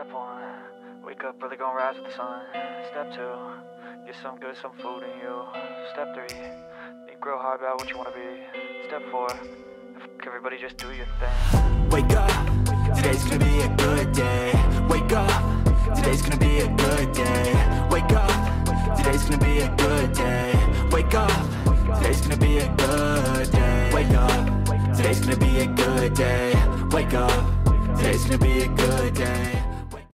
Step 1, wake up early, gonna rise with the sun. Step 2, get some good, some food in you. Step 3, think real hard about what you wanna be. Step 4, everybody just do your thing. Wake up, today's gonna be a good day. Wake up, today's gonna be a good day. Wake up, today's gonna be a good day. Wake up, today's gonna be a good day. Wake up, today's gonna be a good day. Wake up, today's gonna be a good day.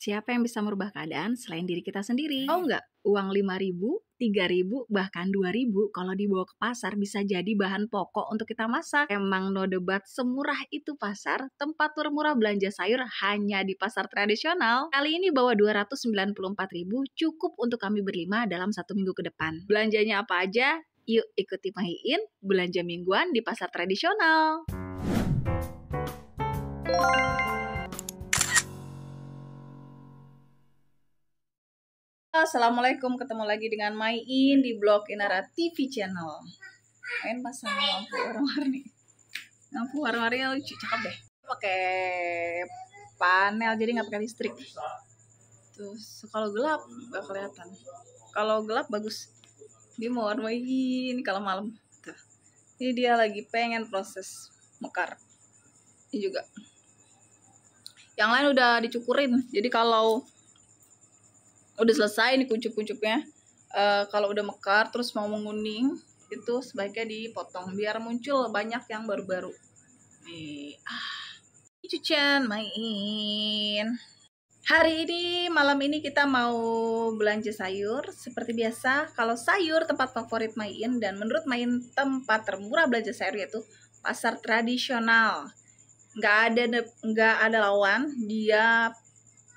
Siapa yang bisa merubah keadaan selain diri kita sendiri? Oh enggak, uang 5.000, 3.000, bahkan 2.000 kalau dibawa ke pasar bisa jadi bahan pokok untuk kita masak. Emang no debat, semurah itu pasar. Tempat termurah belanja sayur hanya di pasar tradisional. Kali ini bawa 294.000 cukup untuk kami berlima dalam 1 minggu ke depan. Belanjanya apa aja? Yuk ikuti Mahiin belanja mingguan di pasar tradisional. Assalamualaikum, ketemu lagi dengan Mahiin di blog Inara TV channel. Main pasang lampu warna-warni. Lampu warna-warninya lucu, cakep deh. Pakai panel jadi nggak pakai listrik. Terus kalau gelap nggak kelihatan. Kalau gelap bagus. Dia mau warna-warni kalau malam. Tuh. Ini dia lagi pengen proses mekar. Ini juga. Yang lain udah dicukurin. Jadi kalau udah selesai nih kuncup-kuncupnya, kalau udah mekar terus mau menguning itu sebaiknya dipotong biar muncul banyak yang baru-baru nih. Cucian Mahiin. Hari ini malam ini kita mau belanja sayur seperti biasa. Kalau sayur tempat favorit Mahiin dan menurut Mahiin tempat termurah belanja sayur yaitu pasar tradisional. Nggak ada lawan, dia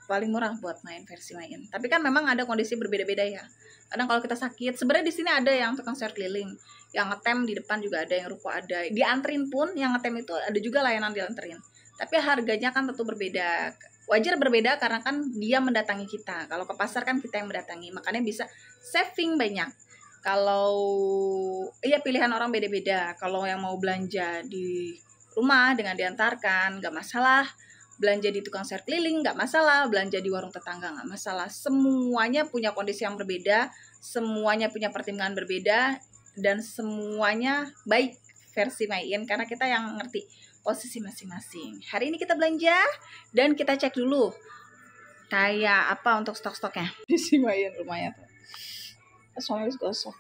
paling murah buat main versi Mahiin. Tapi kan memang ada kondisi berbeda-beda ya. Kadang kalau kita sakit, sebenarnya di sini ada yang tukang sayur keliling, yang ngetem di depan juga ada, yang ruko ada. Dianterin pun yang ngetem itu ada juga layanan dianterin. Tapi harganya kan tentu berbeda. Wajar berbeda karena kan dia mendatangi kita. Kalau ke pasar kan kita yang mendatangi, makanya bisa saving banyak. Kalau iya pilihan orang beda-beda. Kalau yang mau belanja di rumah dengan diantarkan nggak masalah. Belanja di tukang sayur keliling nggak masalah, belanja di warung tetangga nggak masalah. Semuanya punya kondisi yang berbeda, semuanya punya pertimbangan berbeda, dan semuanya baik versi Mahiin karena kita yang ngerti posisi masing-masing. Hari ini kita belanja dan kita cek dulu kayak apa untuk stok-stoknya. Si Mahiin rumahnya tuh. Soalnya gosok.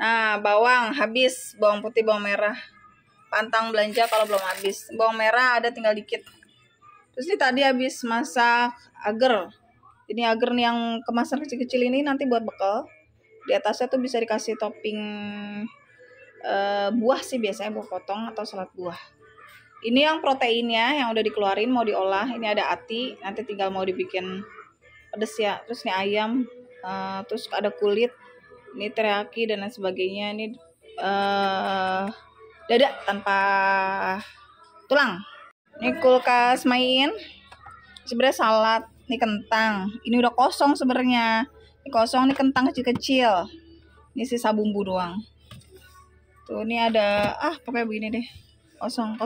Nah, bawang habis, bawang putih, bawang merah. Pantang belanja kalau belum habis. Bawang merah ada tinggal dikit. Terus ini tadi habis masak agar. Ini agar nih yang kemasan kecil-kecil ini nanti buat bekal. Di atasnya tuh bisa dikasih topping buah sih biasanya, buah potong atau salad buah. Ini yang proteinnya yang udah dikeluarin mau diolah. Ini ada ati, nanti tinggal mau dibikin pedes ya. Terus ini ayam, terus ada kulit. Ini teriyaki dan lain sebagainya. Ini dada tanpa tulang. Ini kulkas Mahiin. Sebenarnya salad, ini kentang. Ini udah kosong sebenarnya. Ini kosong, ini kentang kecil-kecil. Ini sisa bumbu doang. Tuh, ini ada pokoknya begini deh. Kosong.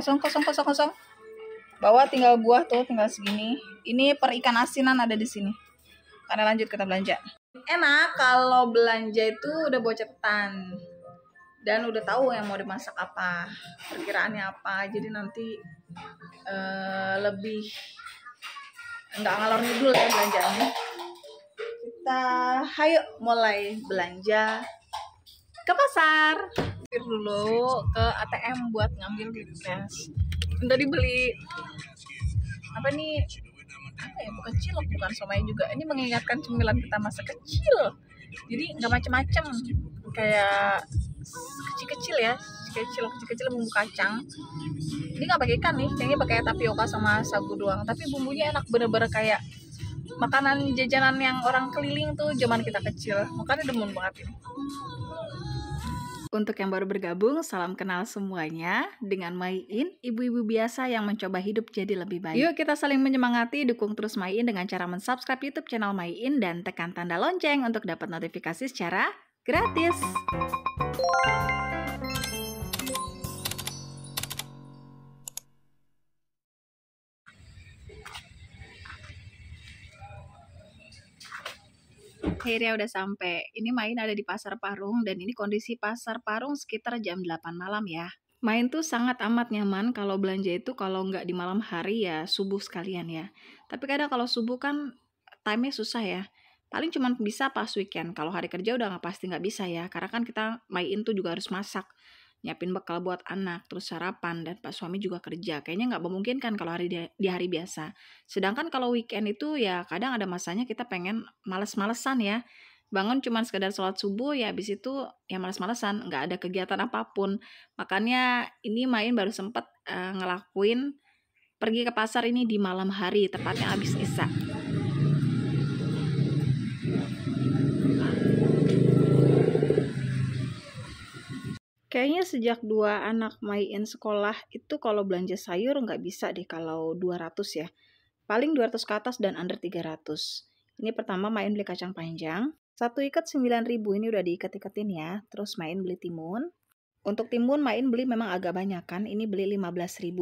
Bawah tinggal buah tuh, tinggal segini. Ini per ikan asinan ada di sini. Karena lanjut kita belanja. Enak kalau belanja itu udah bawa catatan. Dan udah tahu yang mau dimasak apa, perkiraannya apa, jadi nanti lebih nggak ngalor ngidul ya belanjanya. Kita hayo mulai belanja ke pasar. Dulu ke ATM buat ngambil duit cash. Udah dibeli apa nih? Apa ya? Bukan cilok, bukan somai juga. Ini mengingatkan cemilan kita masa kecil. Jadi nggak macem-macem, kayak kecil-kecil ya, kecil-kecil bumbu kacang. Ini nggak pakai ikan nih, kayaknya pakai tapioka sama sagu doang. Tapi bumbunya enak, bener-bener kayak makanan jajanan yang orang keliling tuh zaman kita kecil. Makanya demen banget ini. Untuk yang baru bergabung, salam kenal semuanya. Dengan Mahiin, ibu-ibu biasa yang mencoba hidup jadi lebih baik. Yuk kita saling menyemangati, dukung terus Mahiin dengan cara mensubscribe YouTube channel Mahiin dan tekan tanda lonceng untuk dapat notifikasi secara gratis. Akhirnya udah sampai. Ini Main ada di Pasar Parung dan ini kondisi Pasar Parung sekitar jam 8 malam ya. Main tuh sangat amat nyaman kalau belanja itu kalau nggak di malam hari ya subuh sekalian ya. Tapi kadang kalau subuh kan time-nya susah ya. Paling cuma bisa pas weekend. Kalau hari kerja udah pasti nggak bisa ya. Karena kan kita Main tuh juga harus masak. Nyiapin bekal buat anak, terus sarapan, dan Pak suami juga kerja. Kayaknya nggak memungkinkan kalau di hari biasa. Sedangkan kalau weekend itu ya kadang ada masanya kita pengen males-malesan ya. Bangun cuman sekedar sholat subuh ya habis itu ya males-malesan, nggak ada kegiatan apapun. Makanya ini Main baru sempet ngelakuin pergi ke pasar ini di malam hari, tepatnya habis isya. Kayaknya sejak 2 anak Main sekolah itu kalau belanja sayur nggak bisa deh kalau 200 ya. Paling 200 ke atas dan under 300. Ini pertama Main beli kacang panjang. 1 ikat 9.000, ini udah diikat-ikatin ya. Terus Main beli timun. Untuk timun Main beli memang agak banyak kan, ini beli 15.000.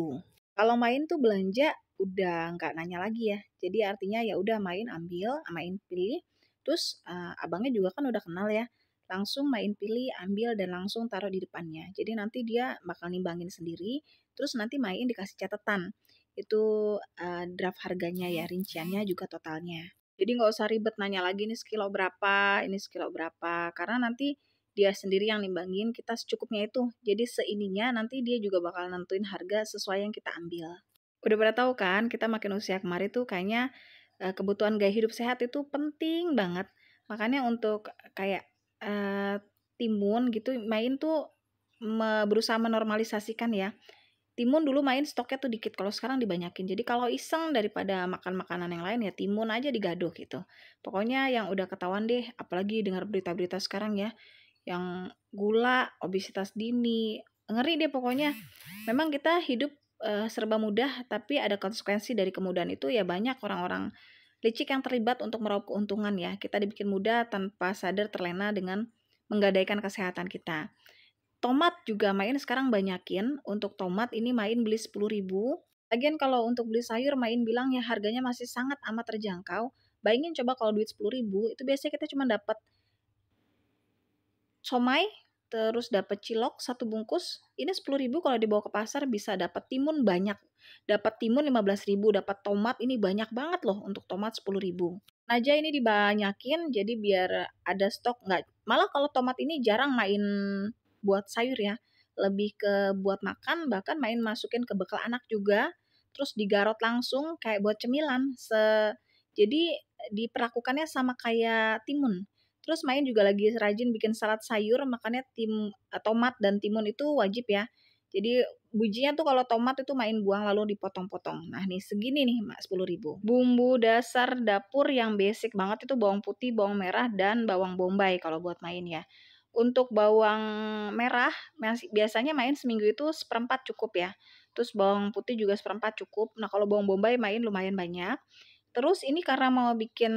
Kalau Main tuh belanja udah nggak nanya lagi ya. Jadi artinya ya udah Main ambil, Main pilih. Terus abangnya juga kan udah kenal ya. Langsung Main pilih, ambil, dan langsung taruh di depannya. Jadi nanti dia bakal nimbangin sendiri, terus nanti Main dikasih catatan. Itu draft harganya ya, rinciannya juga totalnya. Jadi nggak usah ribet nanya lagi ini sekilo berapa, karena nanti dia sendiri yang nimbangin, kita secukupnya itu. Jadi seininya nanti dia juga bakal nentuin harga sesuai yang kita ambil. Udah pada tahu kan, kita makin usia kemarin tuh kayaknya kebutuhan gaya hidup sehat itu penting banget. Makanya untuk kayak timun gitu Main tuh berusaha menormalisasikan ya. Timun dulu Main stoknya tuh dikit, kalau sekarang dibanyakin. Jadi kalau iseng daripada makan makanan yang lain ya timun aja digaduh gitu. Pokoknya yang udah ketahuan deh, apalagi dengar berita-berita sekarang ya, yang gula, obesitas dini, ngeri deh pokoknya. Memang kita hidup serba mudah, tapi ada konsekuensi dari kemudahan itu ya, banyak orang-orang licik yang terlibat untuk meraup keuntungan ya. Kita dibikin mudah tanpa sadar terlena dengan menggadaikan kesehatan kita. Tomat juga Main sekarang banyakin. Untuk tomat ini Main beli 10.000. Lagian kalau untuk beli sayur Main bilang ya harganya masih sangat amat terjangkau. Bayangin coba kalau duit 10.000 itu biasanya kita cuma dapat somai, terus dapat cilok 1 bungkus. Ini 10.000 kalau dibawa ke pasar bisa dapat timun banyak. Dapat timun 15.000, dapat tomat ini banyak banget loh untuk tomat 10.000. Aja ini dibanyakin jadi biar ada stok. Nggak, malah kalau tomat ini jarang Main buat sayur ya. Lebih ke buat makan, bahkan Main masukin ke bekal anak juga. Terus digarot langsung kayak buat cemilan. Jadi diperlakukannya sama kayak timun. Terus Main juga lagi rajin bikin salad sayur, makanya tomat dan timun itu wajib ya. Jadi bijinya tuh kalau tomat itu Main buang lalu dipotong-potong. Nah nih segini nih 10.000. Bumbu dasar dapur yang basic banget itu bawang putih, bawang merah, dan bawang bombay kalau buat Main ya. Untuk bawang merah biasanya Main seminggu itu 1/4 cukup ya. Terus bawang putih juga 1/4 cukup. Nah kalau bawang bombay Main lumayan banyak. Terus ini karena mau bikin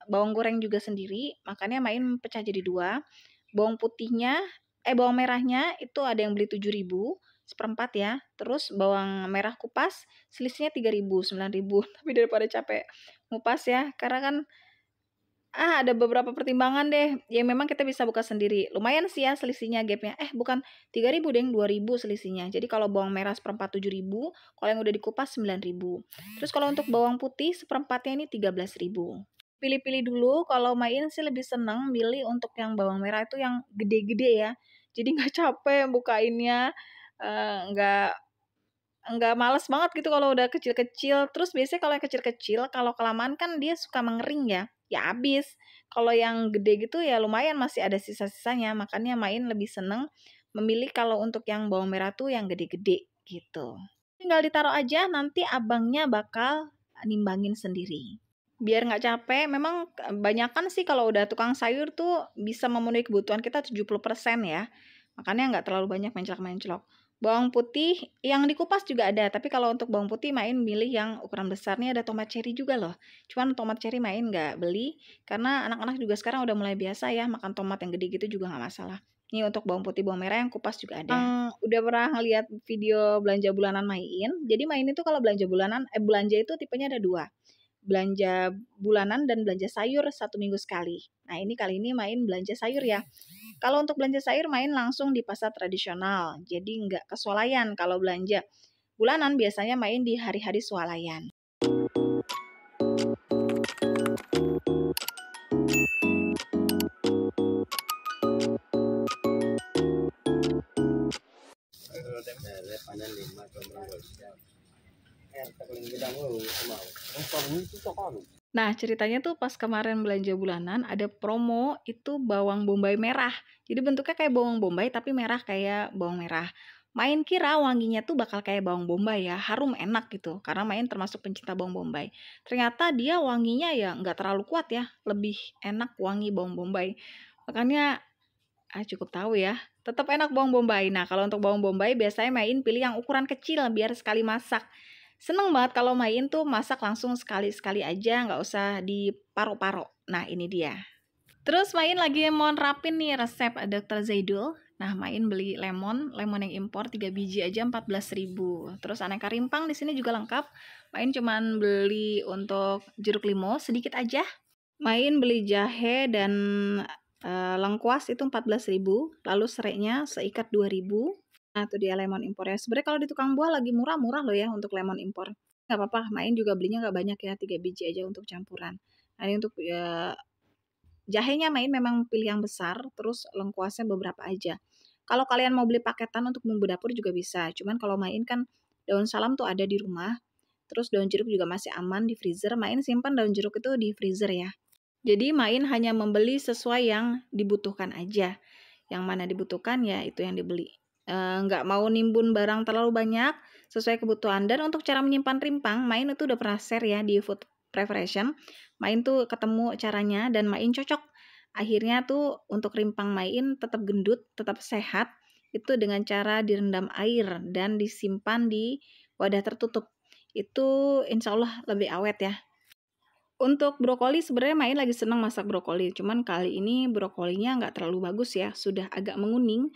bawang goreng juga sendiri, makanya Main pecah jadi 2. Bawang merahnya itu ada yang beli 7.000, 1/4 ya. Terus bawang merah kupas selisihnya 3.000, 9.000. Tapi daripada capek ngupas ya, karena kan ada beberapa pertimbangan deh. Ya memang kita bisa buka sendiri. Lumayan sih ya selisihnya, gapnya. Bukan 3.000 deh, 2.000 selisihnya. Jadi kalau bawang merah 1/4 7.000, kalau yang udah dikupas 9.000. Terus kalau untuk bawang putih 1/4-nya ini 13.000. Pilih-pilih dulu. Kalau Main sih lebih seneng milih untuk yang bawang merah itu yang gede-gede ya. Jadi nggak capek bukainnya, nggak males banget gitu kalau udah kecil-kecil. Terus biasanya kalau yang kecil-kecil, kalau kelamaan kan dia suka mengering ya habis. Kalau yang gede gitu ya lumayan masih ada sisa-sisanya. Makanya Main lebih seneng memilih kalau untuk yang bawang merah tuh yang gede-gede gitu. Tinggal ditaruh aja, nanti abangnya bakal nimbangin sendiri. Biar nggak capek, memang kebanyakan sih kalau udah tukang sayur tuh bisa memenuhi kebutuhan kita 70% ya. Makanya nggak terlalu banyak menclok-menclok. Bawang putih yang dikupas juga ada, tapi kalau untuk bawang putih Main milih yang ukuran besar. Nih ada tomat cherry juga loh. Cuman tomat cherry Main nggak beli, karena anak-anak juga sekarang udah mulai biasa ya makan tomat yang gede gitu juga nggak masalah. Ini untuk bawang putih, bawang merah yang kupas juga ada. Udah pernah ngeliat video belanja bulanan Main. Jadi Main itu kalau belanja bulanan, belanja itu tipenya ada 2. belanja bulanan dan belanja sayur 1 minggu sekali. Nah ini kali ini main belanja sayur ya. Kalau untuk belanja sayur main langsung di pasar tradisional, jadi nggak ke swalayan. Kalau belanja bulanan biasanya main di hari-hari swalayan. Nah, ceritanya tuh pas kemarin belanja bulanan ada promo itu bawang bombay merah. Jadi bentuknya kayak bawang bombay tapi merah kayak bawang merah. Main kira wanginya tuh bakal kayak bawang bombay ya, harum enak gitu. Karena main termasuk pencinta bawang bombay. Ternyata dia wanginya ya nggak terlalu kuat ya, lebih enak wangi bawang bombay. Makanya cukup tahu ya. Tetap enak bawang bombay. Nah, kalau untuk bawang bombay biasanya main pilih yang ukuran kecil biar sekali masak. Seneng banget kalau main tuh masak langsung sekali-sekali aja, nggak usah diparo-paro. Nah, ini dia. Terus main lagi mau nerapin nih resep Dr. Zaidul. Nah, main beli lemon yang impor 3 biji aja 14.000. Terus aneka rimpang di sini juga lengkap. Main cuman beli untuk jeruk limau sedikit aja. Main beli jahe dan lengkuas itu 14.000, lalu serainya seikat 2.000. Nah, itu dia lemon impornya. Sebenarnya kalau di tukang buah lagi murah-murah loh ya untuk lemon impor. Nggak apa-apa, main juga belinya nggak banyak ya, 3 biji aja untuk campuran. Nah, ini untuk jahenya main memang pilih yang besar, terus lengkuasnya beberapa aja. Kalau kalian mau beli paketan untuk bumbu dapur juga bisa. Cuman kalau main kan daun salam tuh ada di rumah. Terus daun jeruk juga masih aman di freezer. Main simpan daun jeruk itu di freezer ya. Jadi main hanya membeli sesuai yang dibutuhkan aja. Yang mana dibutuhkan ya itu yang dibeli. Nggak mau nimbun barang terlalu banyak sesuai kebutuhan. Dan untuk cara menyimpan rimpang, main itu udah pernah share ya di Food Preparation. Main tuh ketemu caranya dan main cocok. Akhirnya tuh untuk rimpang main tetap gendut, tetap sehat. Itu dengan cara direndam air dan disimpan di wadah tertutup. Itu insya Allah lebih awet ya. Untuk brokoli sebenarnya main lagi senang masak brokoli. Cuman kali ini brokolinya nggak terlalu bagus ya. Sudah agak menguning.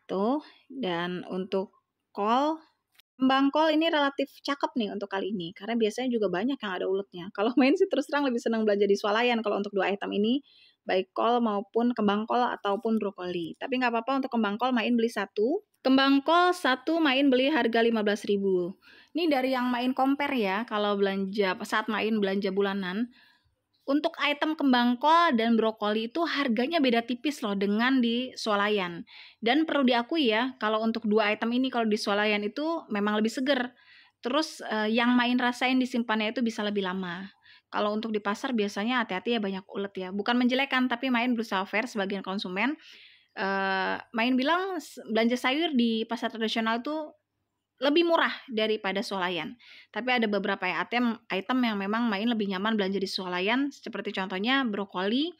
Tuh, dan untuk kembang kol ini relatif cakep nih untuk kali ini, karena biasanya juga banyak yang ada uletnya. Kalau main sih terus terang lebih senang belanja di swalayan kalau untuk 2 item ini, baik kol maupun kembang kol ataupun brokoli. Tapi nggak apa-apa untuk kembang kol main beli 1. Kembang kol 1 main beli harga 15.000. Ini dari yang main compare ya, kalau belanja saat main belanja bulanan. Untuk item kembang kol dan brokoli itu harganya beda tipis loh dengan di swalayan. Dan perlu diakui ya, kalau untuk 2 item ini kalau di swalayan itu memang lebih seger. Terus yang main rasain disimpannya itu bisa lebih lama. Kalau untuk di pasar biasanya hati-hati ya banyak ulet ya. Bukan menjelekan tapi main berusaha fair sebagian konsumen. Main bilang belanja sayur di pasar tradisional itu lebih murah daripada swalayan. Tapi ada beberapa item yang memang main lebih nyaman belanja di swalayan, seperti contohnya brokoli,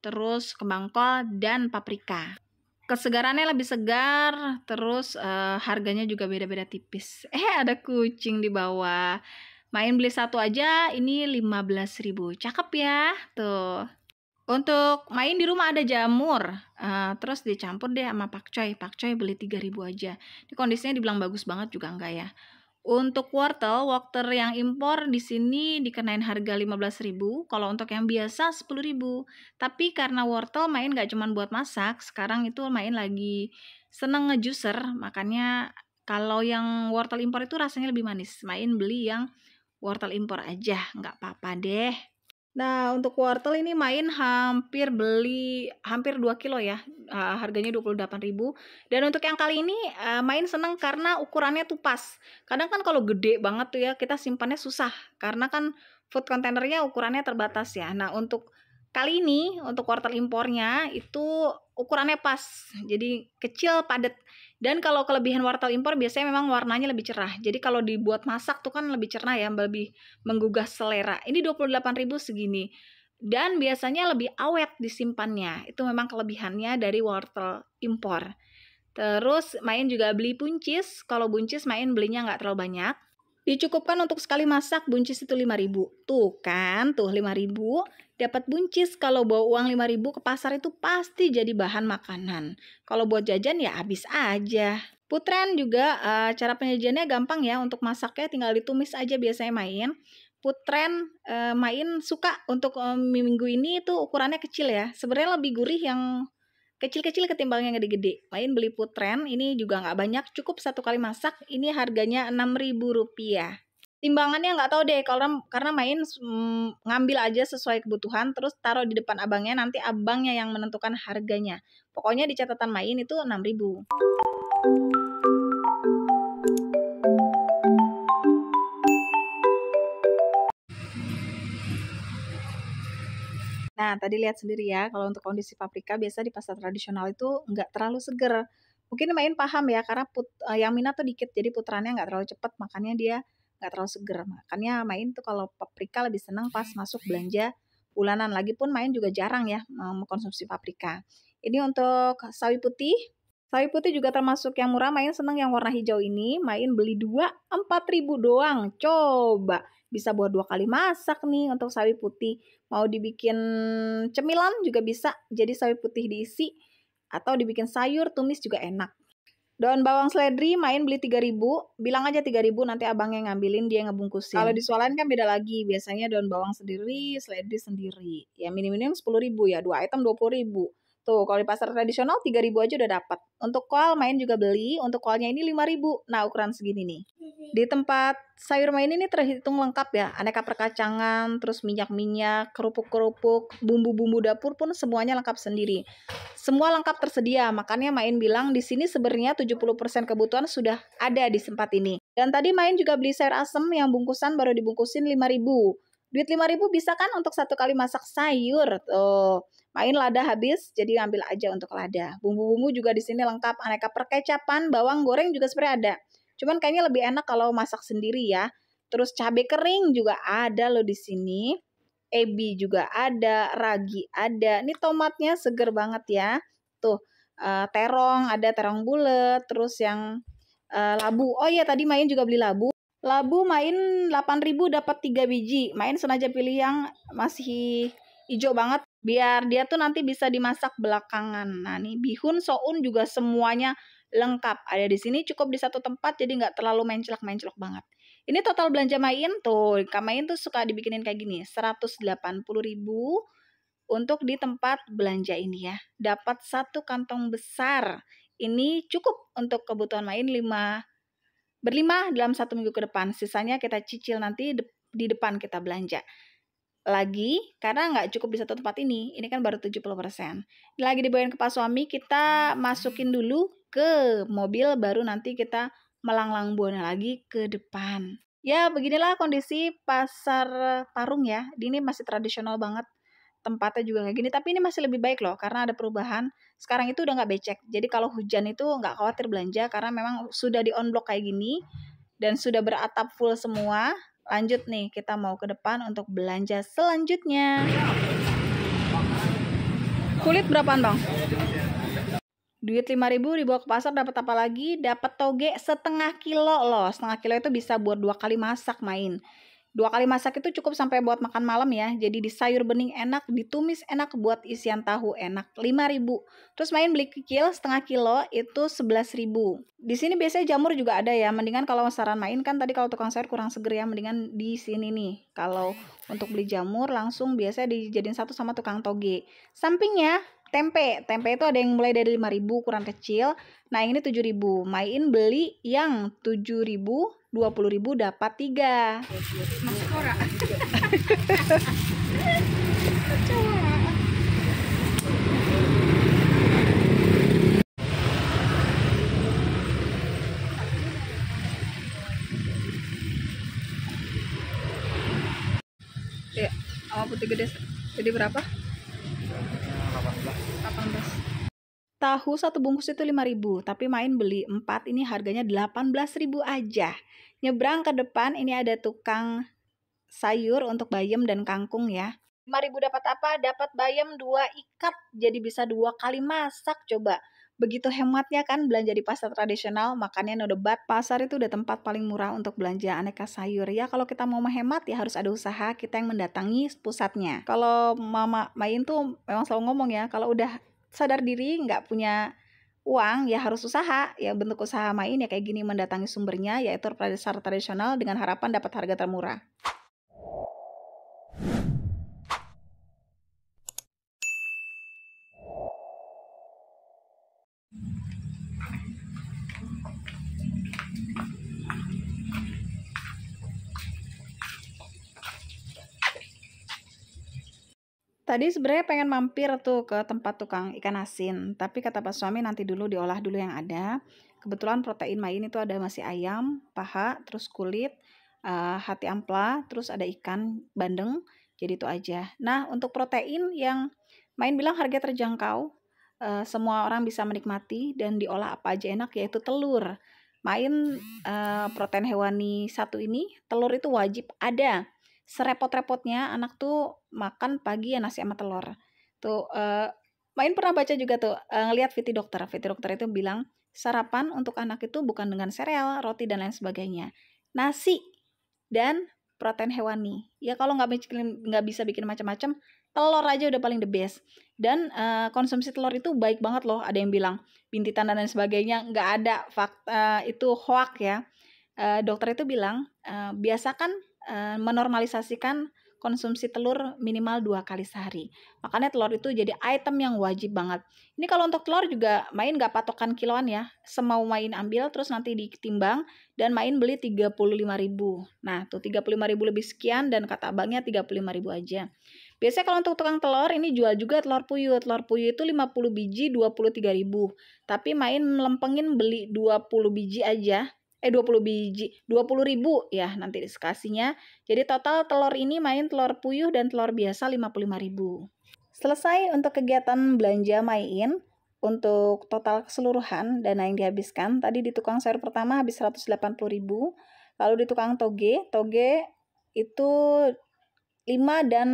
terus kembang kol, dan paprika. Kesegarannya lebih segar, terus harganya juga beda-beda tipis. Ada kucing di bawah. Main beli 1 aja, ini 15.000. Cakep ya, tuh. Untuk main di rumah ada jamur, terus dicampur deh sama pakcoy beli 3.000 aja. Ini kondisinya dibilang bagus banget juga enggak ya. Untuk wortel yang impor di sini dikenain harga 15.000, kalau untuk yang biasa 10.000. Tapi karena wortel main nggak cuma buat masak, sekarang itu main lagi seneng ngejuicer, makanya kalau yang wortel impor itu rasanya lebih manis. Main beli yang wortel impor aja, nggak apa-apa deh. Nah, untuk wortel ini main hampir 2 kilo ya, harganya 28.000. Dan untuk yang kali ini main seneng karena ukurannya tuh pas. Kadang kan kalau gede banget tuh ya kita simpannya susah, karena kan food containernya ukurannya terbatas ya. Nah, untuk kali ini untuk wortel impornya itu ukurannya pas, jadi kecil padat. Dan kalau kelebihan wortel impor biasanya memang warnanya lebih cerah. Jadi kalau dibuat masak tuh kan lebih cerah ya, lebih menggugah selera. Ini 28.000 segini. Dan biasanya lebih awet disimpannya. Itu memang kelebihannya dari wortel impor. Terus main juga beli buncis. Kalau buncis main belinya nggak terlalu banyak. Dicukupkan untuk sekali masak buncis itu 5.000. Tuh kan, tuh 5.000. Dapat buncis. Kalau bawa uang 5.000 ke pasar itu pasti jadi bahan makanan. Kalau buat jajan ya habis aja. Putren juga cara penyajiannya gampang ya. Untuk masaknya tinggal ditumis aja biasanya main. Putren Main suka untuk minggu ini itu ukurannya kecil ya. Sebenarnya lebih gurih yang kecil-kecil ketimbang yang gede-gede. Main beli Putren, ini juga nggak banyak, cukup 1 kali masak. Ini harganya Rp6.000. Timbangannya nggak tahu deh, karena Main ngambil aja sesuai kebutuhan, terus taruh di depan abangnya, nanti abangnya yang menentukan harganya. Pokoknya di catatan Main itu 6.000. Nah, tadi lihat sendiri ya, kalau untuk kondisi paprika biasa di pasar tradisional itu nggak terlalu seger. Mungkin Main paham ya, karena yang minat tuh dikit, jadi putarannya nggak terlalu cepet, makanya dia nggak terlalu seger. Makanya Main tuh kalau paprika lebih senang pas masuk belanja bulanan. Lagipun Main juga jarang ya mengkonsumsi paprika. Ini untuk sawi putih. Sawi putih juga termasuk yang murah. Main senang yang warna hijau ini. Main beli 2, 4.000 doang. Coba, bisa buat 2 kali masak nih untuk sawi putih. Mau dibikin cemilan juga bisa, jadi sawi putih diisi, atau dibikin sayur, tumis juga enak. Daun bawang seledri Main beli 3.000, bilang aja 3.000, nanti abangnya ngambilin, dia ngebungkusin. Kalau di swalayan kan beda lagi, biasanya daun bawang sendiri, seledri sendiri. Ya minim-minim 10.000 ya, 2 item 20.000. Tuh, kalau di pasar tradisional 3.000 aja udah dapat. Untuk kol Main juga beli, untuk kolnya ini 5.000. Nah, ukuran segini nih. Di tempat sayur Main ini terhitung lengkap ya, aneka perkacangan, terus minyak-minyak, kerupuk-kerupuk, bumbu-bumbu dapur pun semuanya lengkap sendiri. Semua lengkap tersedia, makanya Main bilang di sini sebenarnya 70% kebutuhan sudah ada di tempat ini. Dan tadi Main juga beli sayur asem yang bungkusan baru dibungkusin 5.000. Duit 5.000 bisa kan untuk 1 kali masak sayur. Tuh, Main lada habis, jadi ambil aja untuk lada. Bumbu-bumbu juga di sini lengkap, aneka perkecapan, bawang goreng juga sebenarnya ada. Cuman kayaknya lebih enak kalau masak sendiri ya. Terus cabai kering juga ada loh di sini. Ebi juga ada, ragi ada. Ini tomatnya seger banget ya. Tuh, terong, ada terong bulet, terus yang labu. Oh iya, tadi Main juga beli labu. Labu Main 8.000 dapat 3 biji. Main sengaja pilih yang masih hijau banget biar dia tuh nanti bisa dimasak belakangan. Nah, nih bihun, soun juga semuanya lengkap. Ada di sini, cukup di satu tempat, jadi nggak terlalu menclok-menclok banget. Ini total belanja Main tuh. Main tuh suka dibikinin kayak gini, 180.000 untuk di tempat belanja ini ya. Dapat 1 kantong besar. Ini cukup untuk kebutuhan Main berlima dalam 1 minggu ke depan. Sisanya kita cicil nanti di depan kita belanja lagi, karena nggak cukup di satu tempat ini kan baru 70%. Lagi dibawain ke Pak Suami, kita masukin dulu ke mobil, baru nanti kita melanglang buana lagi ke depan. Ya, beginilah kondisi pasar Parung ya. Ini masih tradisional banget. Tempatnya juga kayak gini, tapi ini masih lebih baik loh, karena ada perubahan. Sekarang itu udah nggak becek, jadi kalau hujan itu nggak khawatir belanja, karena memang sudah di on block kayak gini, dan sudah beratap full semua. Lanjut nih, kita mau ke depan untuk belanja selanjutnya. Kulit berapaan bang? Duit 5.000 dibawa ke pasar, dapat apa lagi? Dapat toge setengah kilo loh. Setengah kilo itu bisa buat 2 kali masak Main. 2 kali masak itu cukup sampai buat makan malam ya. Jadi di sayur bening enak, ditumis enak, buat isian tahu enak. 5.000. Terus Main beli kikil setengah kilo itu 11.000. Di sini biasanya jamur juga ada ya. Mendingan kalau saran Main kan tadi kalau tukang sayur kurang seger ya, mendingan di sini nih. Kalau untuk beli jamur langsung biasanya dijadiin satu sama tukang toge. Sampingnya tempe. Tempe itu ada yang mulai dari 5.000 ukuran kecil. Nah, ini 7.000. Main beli yang 7.000, 20.000 dapat 3. Masuk ora. Ya, sama putih gede. Jadi berapa? 18. Tahu 1 bungkus itu 5.000, tapi Main beli 4, ini harganya 18.000 aja. Nyebrang ke depan ini ada tukang sayur untuk bayam dan kangkung ya. 5.000 dapat apa? Dapat bayam 2 ikat, jadi bisa 2 kali masak. Coba, begitu hematnya kan belanja di pasar tradisional, makanya no debat. Pasar itu udah tempat paling murah untuk belanja aneka sayur ya. Kalau kita mau menghemat ya harus ada usaha, kita yang mendatangi pusatnya. Kalau Mama Main tuh memang selalu ngomong ya, kalau udah sadar diri nggak punya uang ya harus usaha. Ya bentuk usaha Main ya kayak gini, mendatangi sumbernya yaitu pasar tradisional dengan harapan dapat harga termurah. Tadi sebenarnya pengen mampir tuh ke tempat tukang ikan asin, tapi kata Pak suami nanti dulu diolah dulu yang ada. Kebetulan protein main itu ada masih ayam, paha, terus kulit, hati ampla, terus ada ikan bandeng, jadi itu aja. Nah, untuk protein yang main bilang harga terjangkau, semua orang bisa menikmati dan diolah apa aja enak, yaitu telur. Main protein hewani satu ini, telur itu wajib ada. Serepot-repotnya anak tuh makan pagi ya nasi sama telur. Tuh main pernah baca juga tuh ngelihat VT dokter. VT dokter itu bilang sarapan untuk anak itu bukan dengan sereal, roti dan lain sebagainya. Nasi dan protein hewani. Ya kalau nggak bisa bikin macam-macam, telur aja udah paling the best. Dan konsumsi telur itu baik banget loh. Ada yang bilang bintitan dan lain sebagainya, nggak ada fakta itu hoak ya. Dokter itu bilang biasakan menormalisasikan konsumsi telur minimal 2 kali sehari. Makanya telur itu jadi item yang wajib banget. Ini kalau untuk telur juga main gak patokan kiloan ya. Semau main ambil terus nanti ditimbang dan main beli 35.000. Nah tuh 35.000 lebih sekian dan kata abangnya 35.000 aja. Biasanya kalau untuk tukang telur ini jual juga telur puyuh. Telur puyuh itu 50 biji 23.000. Tapi main lempengin beli 20 biji aja. 20 biji, 20.000 ya nanti dikasihnya. Jadi total telur ini main telur puyuh dan telur biasa 55.000. Selesai untuk kegiatan belanja main. Untuk total keseluruhan dana yang dihabiskan, tadi di tukang sayur pertama habis 180.000. Lalu di tukang toge itu 5 dan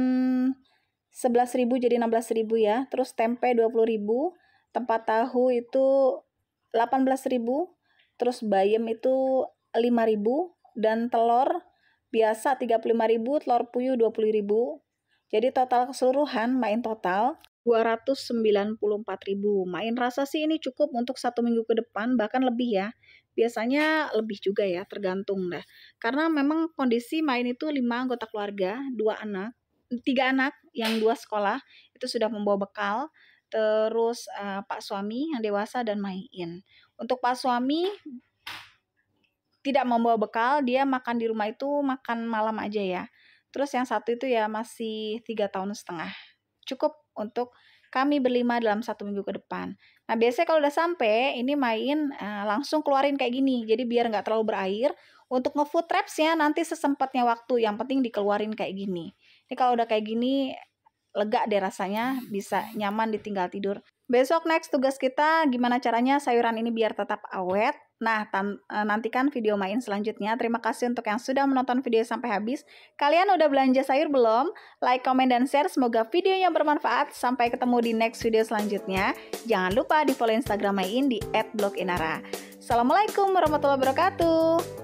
11.000 jadi 16.000 ya. Terus tempe 20.000, tempat tahu itu 18.000. Terus bayam itu 5.000 dan telur biasa 35.000, telur puyuh 20.000. Jadi total keseluruhan main total 294.000. Main rasa sih ini cukup untuk 1 minggu ke depan, bahkan lebih ya. Biasanya lebih juga ya, tergantung dah. Karena memang kondisi main itu 5 anggota keluarga, 3 anak yang 2 sekolah itu sudah membawa bekal. Terus Pak suami yang dewasa dan main. Untuk Pak suami tidak membawa bekal, dia makan di rumah itu makan malam aja ya. Terus yang satu itu ya masih 3,5 tahun. Cukup untuk kami berlima dalam 1 minggu ke depan. Nah biasanya kalau udah sampai ini main langsung keluarin kayak gini. Jadi biar nggak terlalu berair. Untuk nge-food traps-nya nanti sesempatnya waktu. Yang penting dikeluarin kayak gini. Ini kalau udah kayak gini lega deh rasanya, bisa nyaman ditinggal tidur. Besok next tugas kita gimana caranya sayuran ini biar tetap awet. Nah, nantikan video main selanjutnya. Terima kasih untuk yang sudah menonton video sampai habis. Kalian udah belanja sayur belum? Like, komen, dan share. Semoga videonya bermanfaat. Sampai ketemu di next video selanjutnya. Jangan lupa di follow Instagram Main di @bloginara. Assalamualaikum warahmatullahi wabarakatuh.